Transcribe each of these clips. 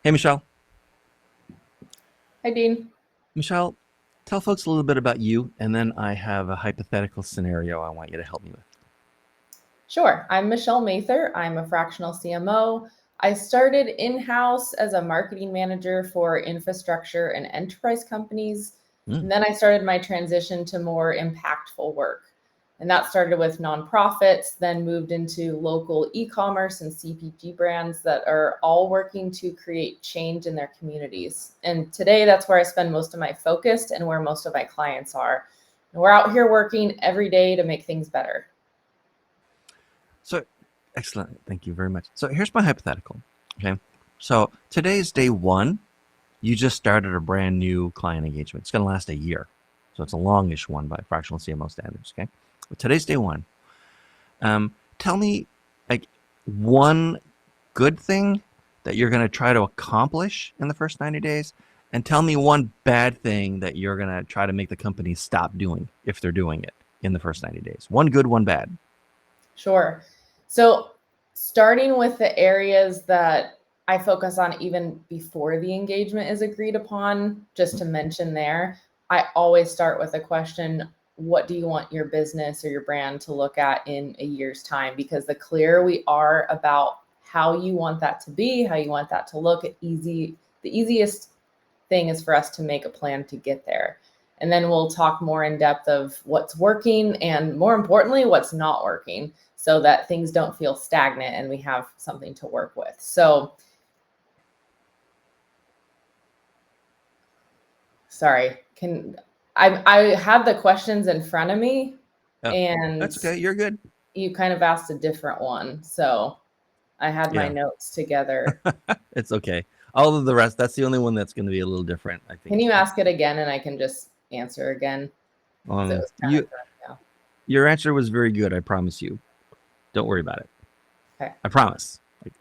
Hey, Michelle. Hi, Dean. Michelle, tell folks a little bit about you, and then I have a hypothetical scenario I want you to help me with. Sure. I'm Michelle Mayther. I'm a fractional CMO. I started in house as a marketing manager for infrastructure and enterprise companies. Mm, And then I started my transition to more impactful work. And that started with nonprofits, then moved into local e commerce and CPG brands that are all working to create change in their communities. And today, that's where I spend most of my focus and where most of my clients are. And we're out here working every day to make things better. so, excellent. Thank you very much. So, here's my hypothetical. Okay. So, today's day one. You just started a brand new client engagement. It's going to last a year. So, it's a longish one by fractional CMO standards. Okay. But today's day one. Tell me, like, one good thing that you're going to try to accomplish in the first 90 days, and tell me one bad thing that you're going to try to make the company stop doing if they're doing it in the first 90 days. One good, one bad. Sure. So, starting with the areas that I focus on even before the engagement is agreed upon, just to mention there, I always start with a question: what do you want your business or your brand to look at in a year's time? Because the clearer we are about how you want that to be, how you want that to look, the easiest thing is for us to make a plan to get there. And then we'll talk more in depth of what's working and, more importantly, what's not working, so that things don't feel stagnant and we have something to work with. So, sorry, can I have the questions in front of me, Oh, and that's okay. You're good. you kind of asked a different one. So I had my Yeah, notes together. it's okay. All of the rest, that's the only one that's going to be a little different, I think. Can you ask it again and I can just answer again? Because it was kind of You, thrown. your answer was very good. I promise you. Don't worry about it. Yeah. Okay. I promise. Like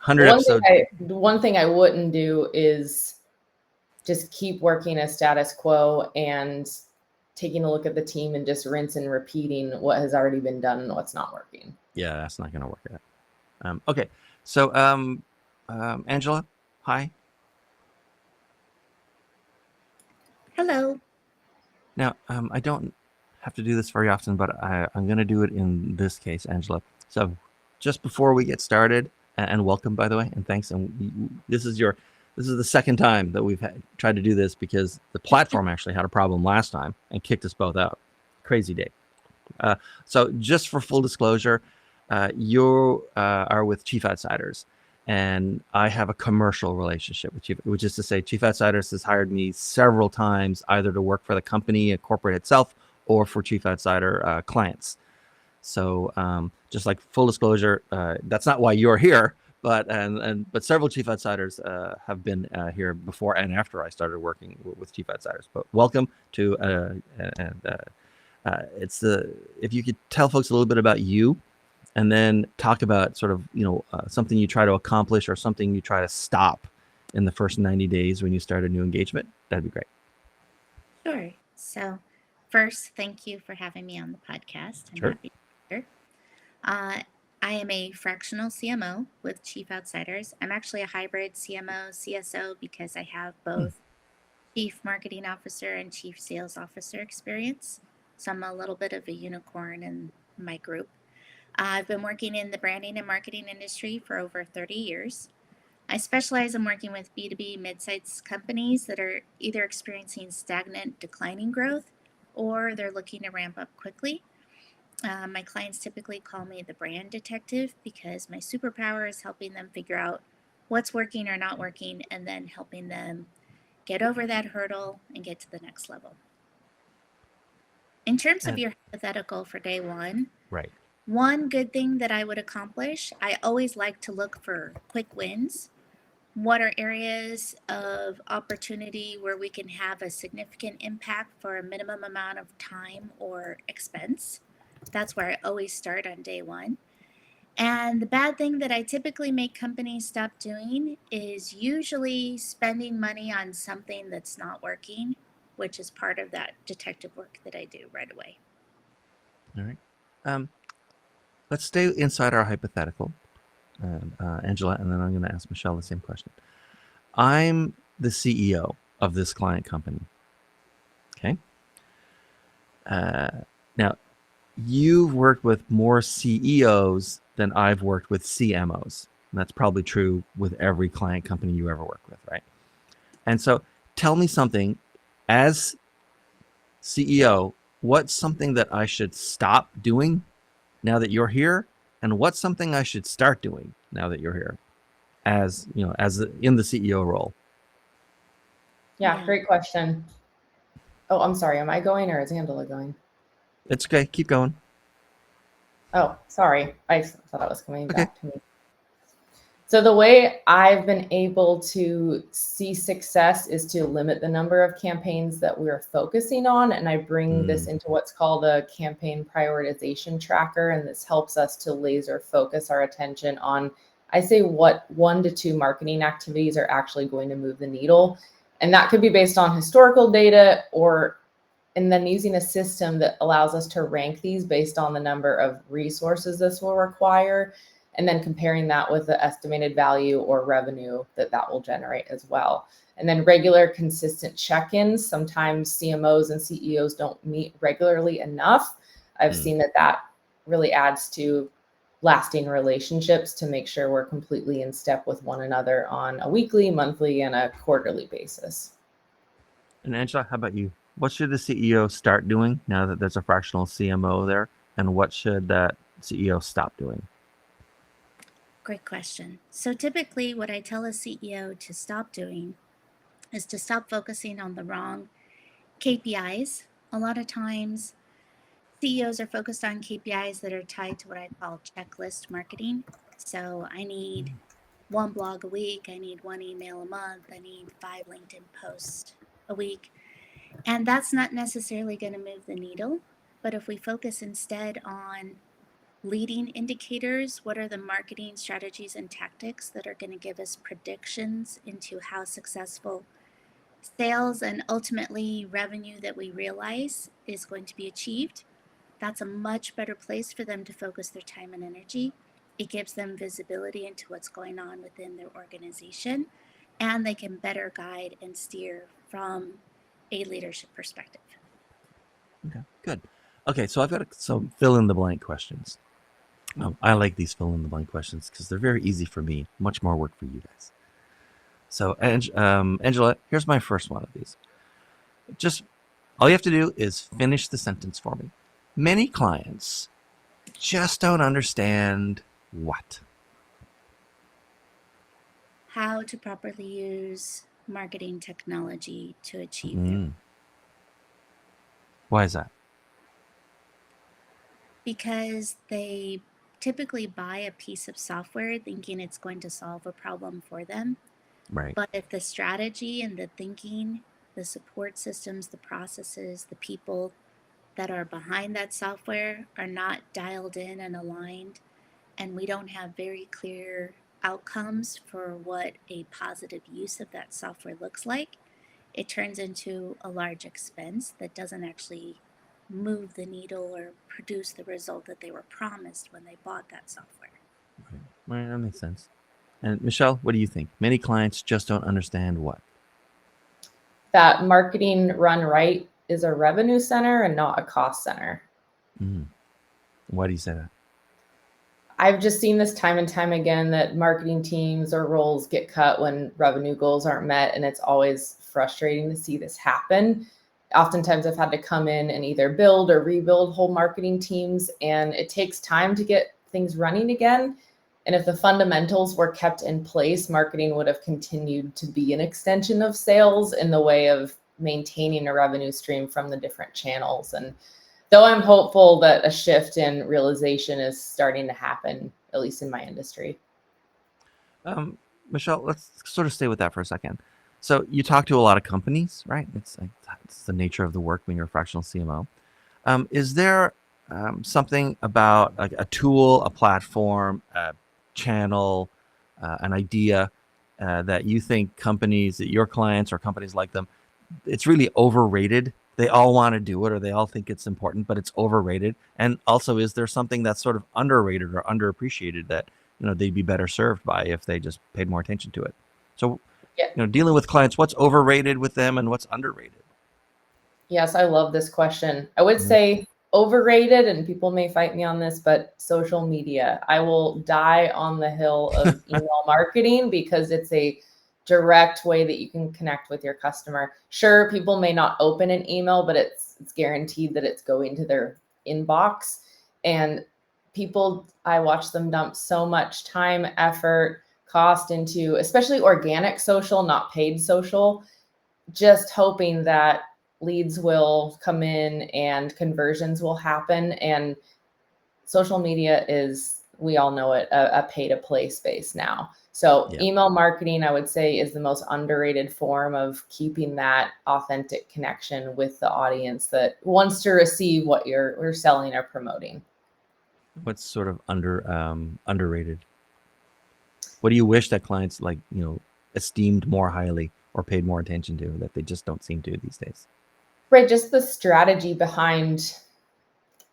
100 episodes. The one thing I wouldn't do is just keep working a status quo and taking a look at the team and just rinse and repeating what has already been done and what's not working. Yeah, that's not going to work out. Okay. So, Angela, hi. Hello. Now, I don't have to do this very often, but I'm going to do it in this case, Angela. So, just before we get started, and welcome, by the way, and thanks. And this is the second time that tried to do this because the platform actually had a problem last time and kicked us both out. Crazy day. Uh, so, just for full disclosure, you are with Chief Outsiders, and I have a commercial relationship with Chief, which is to say, Chief Outsiders has hired me several times, either to work for the company, a corporate itself, or for Chief Outsider clients. So, just like full disclosure, that's not why you're here, but several Chief Outsiders have been here before and after I started working with Chief Outsiders. But welcome to it's the if you could tell folks a little bit about you, and then talk about sort of something you try to accomplish or something you try to stop in the first 90 days when you start a new engagement. That'd be great. Sure. So, first, thank you for having me on the podcast. I'm Sure. happy to be here. Uh, I am a fractional CMO with Chief Outsiders. I'm actually a hybrid CMO, CSO because I have Hmm. both Chief Marketing Officer and Chief Sales Officer experience. So, I'm a little bit of a unicorn in my group. I've been working in the branding and marketing industry for over 30 years. I specialize in working with B2B mid-sized companies that are either experiencing stagnant, declining growth, or they're looking to ramp up quickly. My clients typically call me the brand detective because my superpower is helping them figure out what's working or not working and then helping them get over that hurdle and get to the next level. In terms of And your hypothetical for day right. one good thing that I would accomplish, I always like to look for quick wins. What are areas of opportunity where we can have a significant impact for a minimum amount of time or expense? That's where I always start on day one. And the bad thing that I typically make companies stop doing is usually spending money on something that's not working, which is part of that detective work that I do right away. All right. Um, let's stay inside our hypothetical, Angela, and then I'm going to ask Michelle the same question. I'm the CEO of this client company. Okay. Now, you've worked with more CEOs than I've worked with CMOs. And that's probably true with every client company you ever work with, right? And so tell me something as CEO, what's something that I should stop doing now that you're here? And what's something I should start doing now that you're here as, as in the CEO role? Yeah, great question. Oh, I'm sorry. Am I going or is Angela going? It's okay. Keep going. Oh, sorry. I thought that was coming back to me. So the way I've been able to see success is to limit the number of campaigns that we're focusing on. And I bring this into what's called a campaign prioritization tracker. And this helps us to laser focus our attention on, I say, what 1 to 2 marketing activities are actually going to move the needle. And that could be based on historical data and then using a system that allows us to rank these based on the number of resources this will require, and then comparing that with the estimated value or revenue that will generate as well. And then regular, consistent check-ins. Sometimes CMOs and CEOs don't meet regularly enough. I've seen that really adds to lasting relationships to make sure we're completely in step with one another on a weekly, monthly, and a quarterly basis. And Angela, how about you? What should the CEO start doing now that there's a fractional CMO there? And what should that CEO stop doing? Great question. So typically what I tell a CEO to stop doing is to stop focusing on the wrong KPIs. A lot of times CEOs are focused on KPIs that are tied to what I call checklist marketing. So I need 1 blog a week, I need 1 email a month, I need 5 LinkedIn posts a week. And that's not necessarily going to move the needle. But if we focus instead on leading indicators, what are the marketing strategies and tactics that are going to give us predictions into how successful sales and ultimately revenue that we realize is going to be achieved, that's a much better place for them to focus their time and energy. It gives them visibility into what's going on within their organization, and they can better guide and steer from a leadership perspective. Okay, good. Okay, so I've got some fill in the blank questions. I like these fill in the blank questions because they're very easy for me, much more work for you guys. So, Angela, here's my first one of these. Just all you have to do is finish the sentence for me. Many clients just don't understand what? How to properly use marketing technology to achieve their. Why is that? Because they typically buy a piece of software thinking it's going to solve a problem for them. Right. But if the strategy and the thinking, the support systems, the processes, the people that are behind that software are not dialed in and aligned, and we don't have very clear outcomes for what a positive use of that software looks like, it turns into a large expense that doesn't actually move the needle or produce the result that they were promised when they bought that software. Right, that makes sense. And Michelle, what do you think? Many clients just don't understand what? That marketing run right is a revenue center and not a cost center. Why do you say that? I've just seen this time and time again that marketing teams or roles get cut when revenue goals aren't met. And it's always frustrating to see this happen. Oftentimes I've had to come in and either build or rebuild whole marketing teams, and it takes time to get things running again. And if the fundamentals were kept in place, marketing would have continued to be an extension of sales in the way of maintaining a revenue stream from the different channels. And though I'm hopeful that a shift in realization is starting to happen, at least in my industry. Michelle, let's sort of stay with that for a second. So you talk to a lot of companies, right? It's the nature of the work when you're a fractional CMO. Is there something about a tool, a platform, a channel, an idea that you think companies, that your clients or companies like them, it's really overrated? They all want to do it, or they all think it's important, but it's overrated. And also, is there something that's sort of underrated or underappreciated that they'd be better served by if they just paid more attention to it? So, dealing with clients, what's overrated with them and what's underrated? Yes, I love this question. I would say overrated, and people may fight me on this, but social media. I will die on the hill of email marketing because it's a direct way that you can connect with your customer. Sure, people may not open an email, but it's guaranteed that it's going to their inbox. And people, I watch them dump so much time, effort, cost into, especially organic social, not paid social, just hoping that leads will come in and conversions will happen. And social media is, we all know it, a pay to play space now. So email marketing, I would say, is the most underrated form of keeping that authentic connection with the audience that wants to receive what you're selling or promoting. What's sort of underrated? What do you wish that clients esteemed more highly or paid more attention to that they just don't seem to these days? Right, just the strategy behind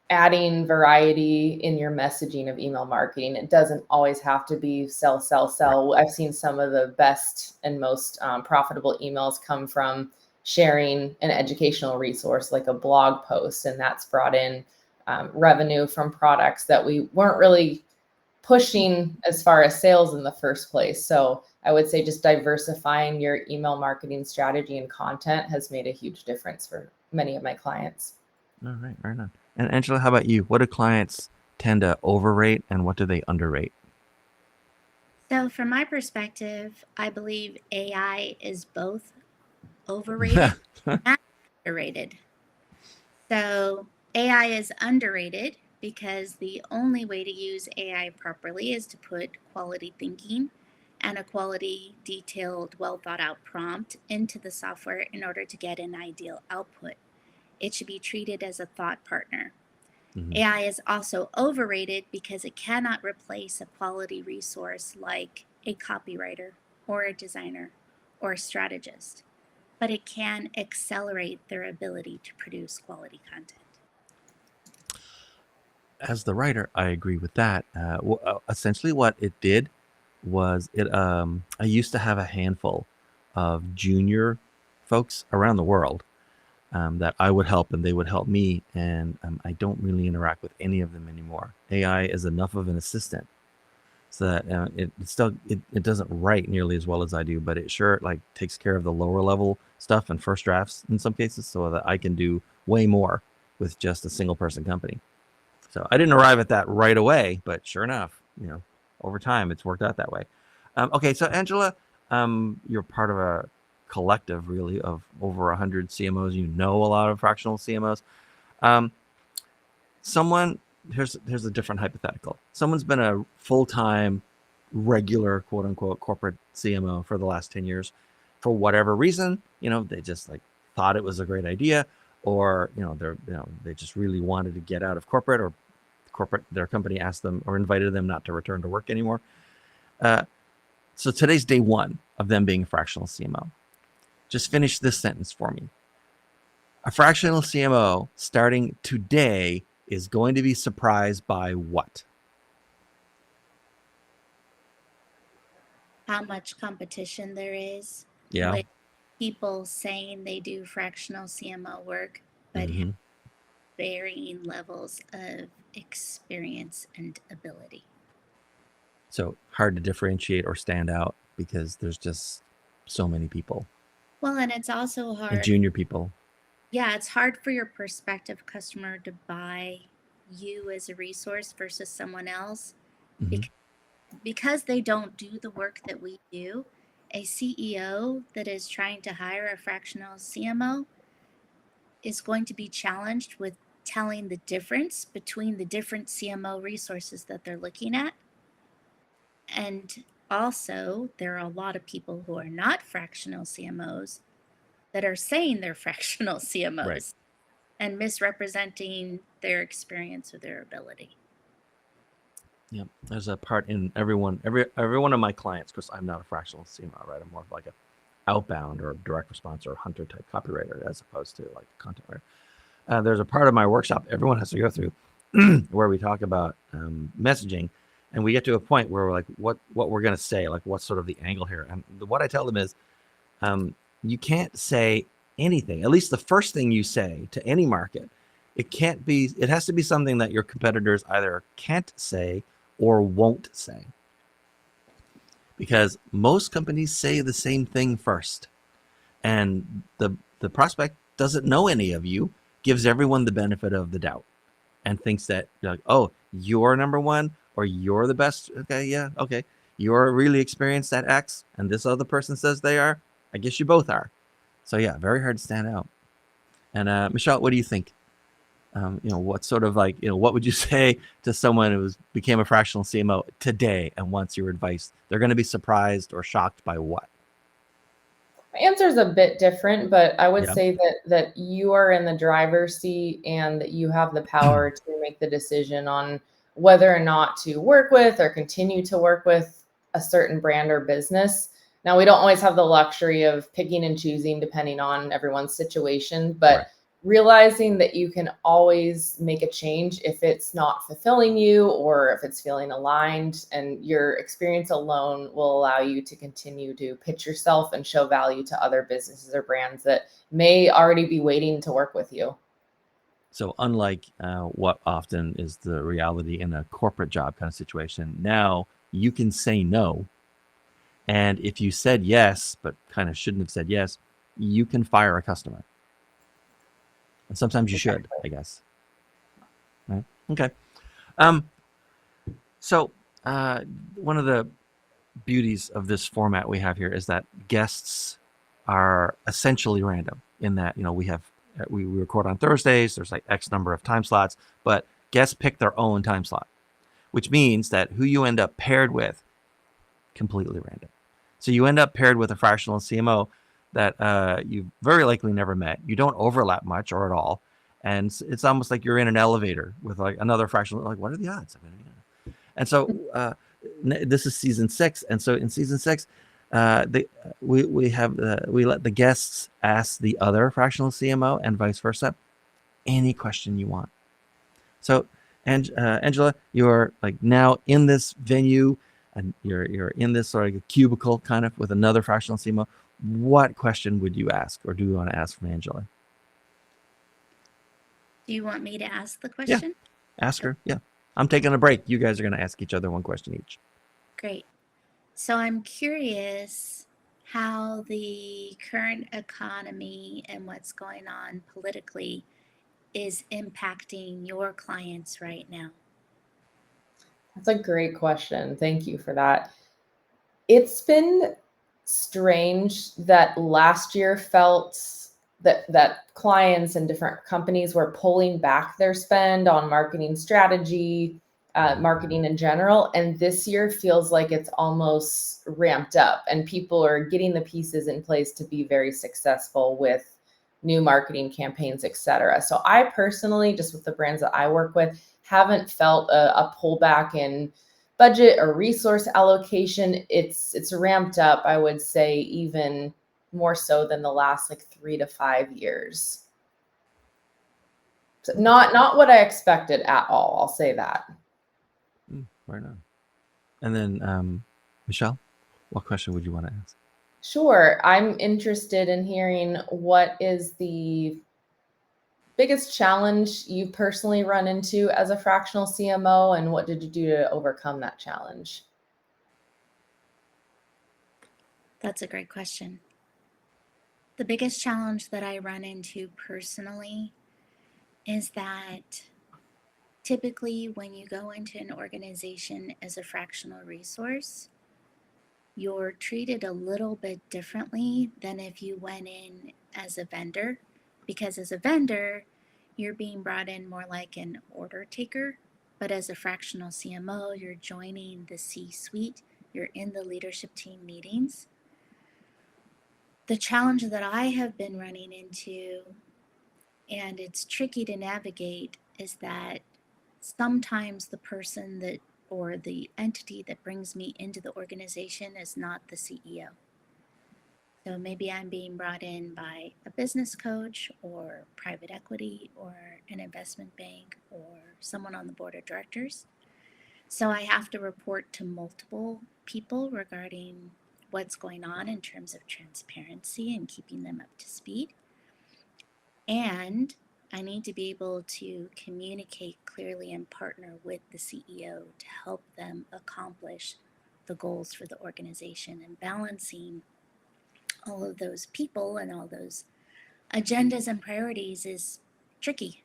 adding variety in your messaging of email marketing. It doesn't always have to be sell, sell, sell. I've seen some of the best and most profitable emails come from sharing an educational resource like a blog post, and that's brought in revenue from products that we weren't really pushing as far as sales in the first place. So I would say just diversifying your email marketing strategy and content has made a huge difference for many of my clients. All right, right on. And Angela, how about you? What do clients tend to overrate and what do they underrate? So, from my perspective, I believe AI is both overrated and underrated. So, AI is underrated because the only way to use AI properly is to put quality thinking and a quality, detailed, well thought out prompt into the software in order to get an ideal output. It should be treated as a thought partner. AI is also overrated because it cannot replace a quality resource like a copywriter or a designer or a strategist, but it can accelerate their ability to produce quality content. As the writer, I agree with that. Essentially, what it did was I used to have a handful of junior folks around the world that I would help and they would help me, and I don't really interact with any of them anymore. AI is enough of an assistant so that it doesn't write nearly as well as I do, but it sure takes care of the lower level stuff and first drafts in some cases, so that I can do way more with just a single person company. So I didn't arrive at that right away, but sure enough, over time it's worked out that way. Okay, so Angela, you're part of a collective really of over 100 CMOs. You know a lot of fractional CMOs. Here's a different hypothetical. Someone's been a full-time, regular, quote unquote, corporate CMO for the last 10 years. For whatever reason, they just thought it was a great idea, or they just really wanted to get out of corporate, or their company asked them or invited them not to return to work anymore. So today's day one of them being a fractional CMO. Just finish this sentence for me. A fractional CMO starting today is going to be surprised by what? How much competition there is. Yeah. With people saying they do fractional CMO work, but have varying levels of experience and ability. So hard to differentiate or stand out because there's just so many people. Well, and it's also hard. And junior people. Yeah, it's hard for your prospective customer to buy you as a resource versus someone else because they don't do the work that we do. A CEO that is trying to hire a fractional CMO is going to be challenged with telling the difference between the different CMO resources that they're looking at. And also, there are a lot of people who are not fractional CMOs that are saying they're fractional CMOs and misrepresenting their experience or their ability. Yeah, there's a part in every one of my clients, because I'm not a fractional CMO, right? I'm more of like a outbound or direct response or hunter type copywriter as opposed to like content writer. There's a part of my workshop everyone has to go through where we talk about messaging, and we get to a point where we're like, what we're going to say, like what's sort of the angle here. And what I tell them is, you can't say anything. At least the first thing you say to any market, it has to be something that your competitors either can't say or won't say. Because most companies say the same thing first. And the prospect doesn't know any of you, gives everyone the benefit of the doubt, and thinks that you're like, oh, you're number one, or you're the best. Okay, yeah, okay. You're really experienced at X, and this other person says they are. I guess you both are. So yeah, very hard to stand out. And Michelle, what do you think? What sort of what would you say to someone who became a fractional CMO today and wants your advice? They're going to be surprised or shocked by what? My answer is a bit different, but I would Yeah. say that you are in the driver's seat and that you have the power to make the decision on whether or not to work with or continue to work with a certain brand or business. Now, we don't always have the luxury of picking and choosing depending on everyone's situation, but Right. realizing that you can always make a change if it's not fulfilling you or if it's feeling aligned, and your experience alone will allow you to continue to pitch yourself and show value to other businesses or brands that may already be waiting to work with you. So unlike what often is the reality in a corporate job kind of situation, now you can say no. And if you said yes, but kind of shouldn't have said yes, you can fire a customer. And sometimes you should, I guess. Right? Okay. So one of the beauties of this format we have here is that guests are essentially random in that, we record on Thursdays, there's like X number of time slots, but guests pick their own time slot, which means that who you end up paired with, completely random. So you end up paired with a fractional CMO that you very likely never met. You don't overlap much or at all. And it's almost like you're in an elevator with like another fractional, like what are the odds? And so this is season 6. And so in season 6, we let the guests ask the other fractional CMO and vice versa any question you want. So, Angela, you're like now in this venue, and you're in this sort of cubicle kind of with another fractional CMO. What question would you ask, or do you want to ask from Angela? Do you want me to ask the question? Ask her. Yeah. I'm taking a break. You guys are going to ask each other one question each. Great. So I'm curious how the current economy and what's going on politically is impacting your clients right now. That's a great question. Thank you for that. It's been strange that last year felt that clients and different companies were pulling back their spend on marketing strategy, marketing in general, and this year feels like it's almost ramped up and people are getting the pieces in place to be very successful with new marketing campaigns, etc. So I personally, just with the brands that I work with, haven't felt a pullback in budget or resource allocation. It's ramped up, I would say, even more so than the last like 3 to 5 years. So not what I expected at all, I'll say that. Right on. And then Michelle, what question would you want to ask? Sure. I'm interested in hearing what is the biggest challenge you personally run into as a fractional CMO, and what did you do to overcome that challenge? That's a great question. The biggest challenge that I run into personally is that typically when you go into an organization as a fractional resource, you're treated a little bit differently than if you went in as a vendor, because as a vendor, you're being brought in more like an order taker, but as a fractional CMO, you're joining the C-suite, you're in the leadership team meetings. The challenge that I have been running into, and it's tricky to navigate, is that sometimes the person that or the entity that brings me into the organization is not the CEO. So maybe I'm being brought in by a business coach or private equity or an investment bank or someone on the board of directors. So I have to report to multiple people regarding what's going on in terms of transparency and keeping them up to speed. And I need to be able to communicate clearly and partner with the CEO to help them accomplish the goals for the organization, and balancing all of those people and all those agendas and priorities is tricky.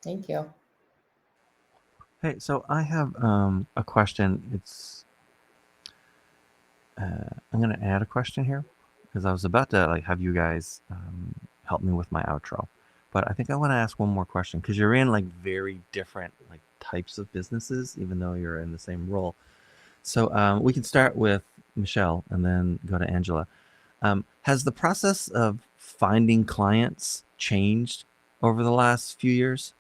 Thank you. Hey, so I have a question. It's I'm gonna add a question here because I was about to like have you guys help me with my outro, but I think I want to ask one more question because you're in like very different like types of businesses, even though you're in the same role. So we can start with Michelle and then go to Angela. Has the process of finding clients changed over the last few years?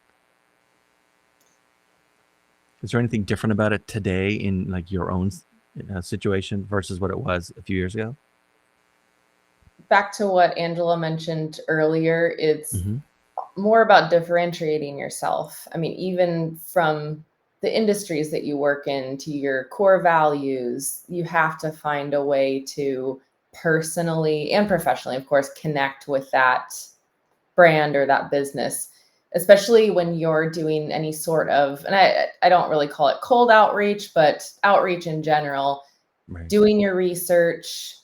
Is there anything different about it today in like your own situation versus what it was a few years ago? Back to what Angela mentioned earlier, it's Mm-hmm. more about differentiating yourself. I mean, even from the industries that you work in to your core values, you have to find a way to personally and professionally, of course, connect with that brand or that business, especially when you're doing any sort of, and I don't really call it cold outreach, but outreach in general, Right. doing your research,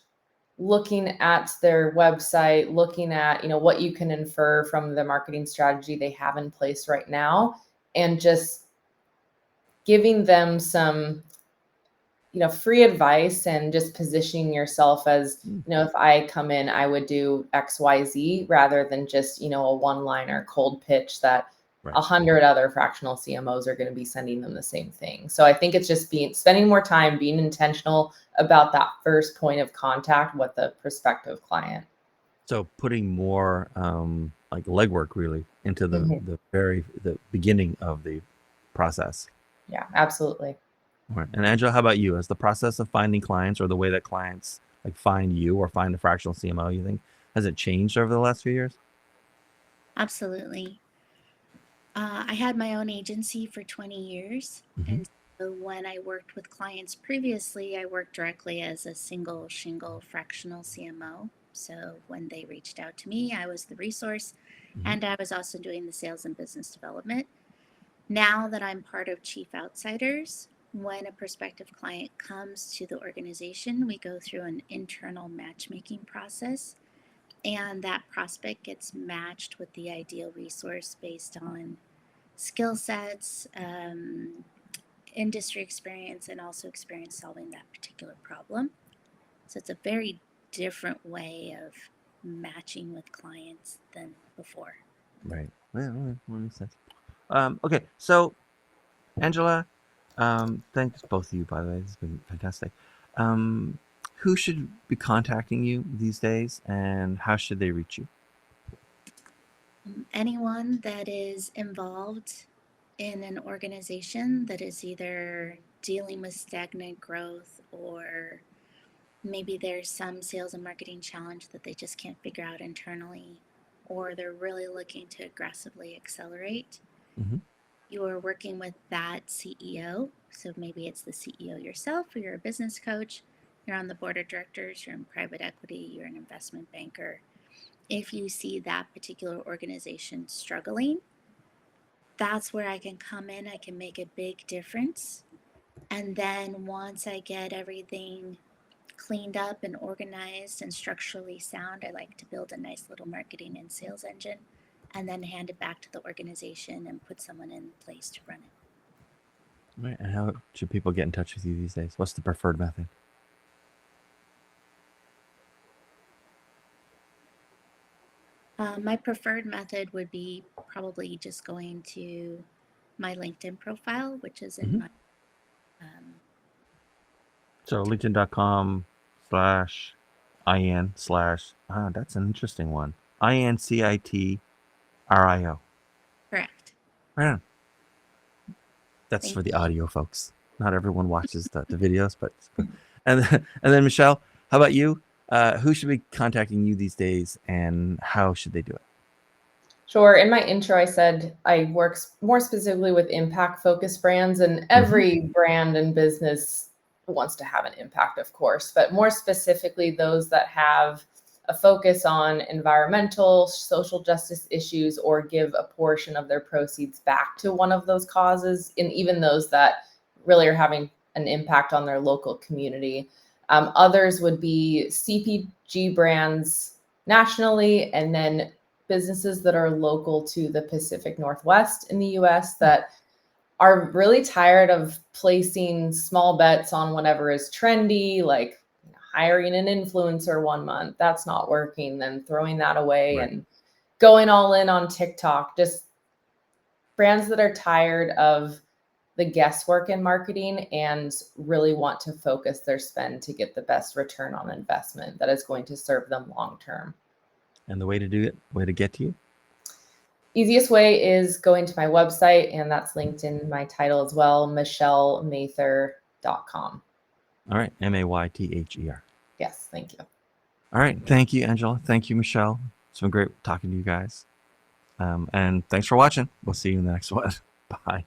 looking at their website, looking at, what you can infer from the marketing strategy they have in place right now, and just giving them some, free advice, and just positioning yourself as, if I come in, I would do XYZ rather than just, a one-liner cold pitch that Right. 100 other fractional CMOs are going to be sending them the same thing. So I think it's just spending more time being intentional about that first point of contact with the prospective client. So putting more like legwork really into the Mhm. the beginning of the process. Yeah, absolutely. Right. And Angela, how about you? Has the process of finding clients or the way that clients like find you or find a fractional CMO, you think, has it changed over the last few years? Absolutely. I had my own agency for 20 years. Mm-hmm. And so when I worked with clients previously, I worked directly as a single shingle fractional CMO. So when they reached out to me, I was the resource, Mm-hmm. and I was also doing the sales and business development. Now that I'm part of Chief Outsiders, when a prospective client comes to the organization, we go through an internal matchmaking process, and that prospect gets matched with the ideal resource based on skill sets, industry experience, and also experience solving that particular problem. So it's a very different way of matching with clients than before. Right. Yeah, that makes sense. Okay, so Angela, thanks both of you, by the way. This has been fantastic. Who should be contacting you these days, and how should they reach you? Anyone that is involved in an organization that is either dealing with stagnant growth, or maybe there's some sales and marketing challenge that they just can't figure out internally, or they're really looking to aggressively accelerate. Mm-hmm. You're working with that CEO. So maybe it's the CEO yourself, or you're a business coach, you're on the board of directors, you're in private equity, you're an investment banker. If you see that particular organization struggling, that's where I can come in. I can make a big difference. And then once I get everything cleaned up and organized and structurally sound, I like to build a nice little marketing and sales engine, and then hand it back to the organization and put someone in place to run it. Right. And how should people get in touch with you these days? What's the preferred method? My preferred method would be probably just going to my LinkedIn profile, which is in Mm-hmm. my. So LinkedIn.com/IN/ that's an interesting one. INCITRIO. Correct. Right on. That's Thank for the you. audio folks. Not everyone watches the videos, but and then Michelle, how about you? Who should be contacting you these days, and how should they do it? Sure. In my intro, I said I work more specifically with impact-focused brands, and every brand and business wants to have an impact, of course, but more specifically, those that have a focus on environmental, social justice issues, or give a portion of their proceeds back to one of those causes, and even those that really are having an impact on their local community. Others would be CPG brands nationally, and then businesses that are local to the Pacific Northwest in the US that are really tired of placing small bets on whatever is trendy, like hiring an influencer 1 month. That's not working, then throwing that away Right. and going all in on TikTok. Just brands that are tired of the guesswork in marketing and really want to focus their spend to get the best return on investment that is going to serve them long term. And the way to do it, way to get to you? Easiest way is going to my website, and that's linked in my title as well, michellemayther.com. All right. Mayther. Yes, thank you. All right. Thank you, Angela. Thank you, Michelle. It's been great talking to you guys. And thanks for watching. We'll see you in the next one. Bye.